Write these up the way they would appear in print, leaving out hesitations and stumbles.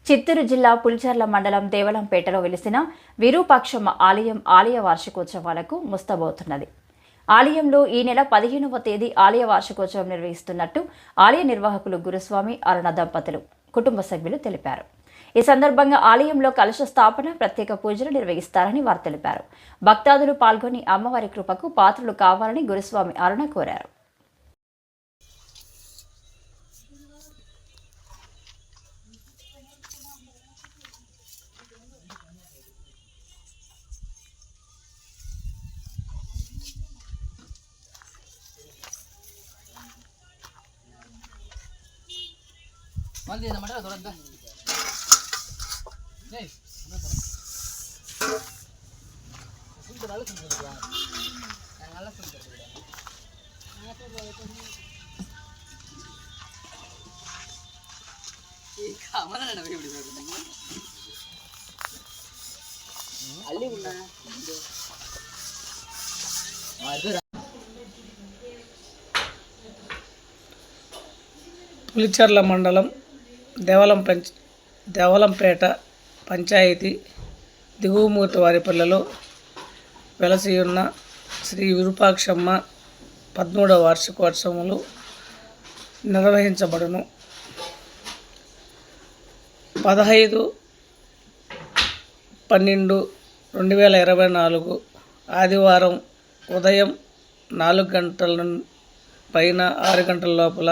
చిత్తూరు జిల్లా పులిచెర్ల మండలం దేవలంపేటలో వెలిసిన విరూపాక్షమ్మ ఆలయ వార్షికోత్సవాలకు ముస్తాబవుతున్నది. ఆలయంలో ఈ నెల 15వ తేదీ ఆలయ వార్షికోత్సవం నిర్వహిస్తున్నట్టు ఆలయ నిర్వాహకులు గురుస్వామి అరుణ దంపతులు కుటుంబ సభ్యులు తెలిపారు. ఈ సందర్భంగా ఆలయంలో కలశ స్థాపన, ప్రత్యేక పూజలు నిర్వహిస్తారని వారు తెలిపారు. భక్తాదులు పాల్గొని అమ్మవారి కృపకు పాత్రలు కావాలని గురుస్వామి అరుణ కోరారు. పులిచెర్ల మండలం దేవలంపేట పంచాయతీ దిగువమూర్తి వారిపల్లెలో వెలసియున్న శ్రీ విరూపాక్షమ్మ 13వ వార్షికోత్సవములు నిర్వహించబడును. 15/12/2024 ఆదివారం ఉదయం 4 గంటల పైన 6 గంటల లోపల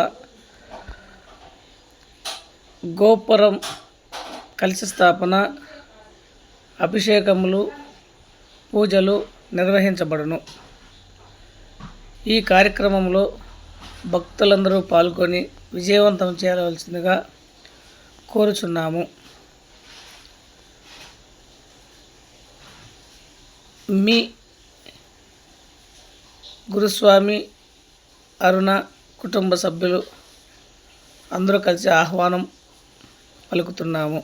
గోపురం కలశ స్థాపన, అభిషేకములు, పూజలు నిర్వహించబడును. ఈ కార్యక్రమంలో భక్తులందరూ పాల్గొని విజయవంతం చేయవలసిందిగా కోరుచున్నాము. మీ గురుస్వామి అరుణ కుటుంబ సభ్యులు అందరూ కలిసి ఆహ్వానం పలుకుతున్నాము.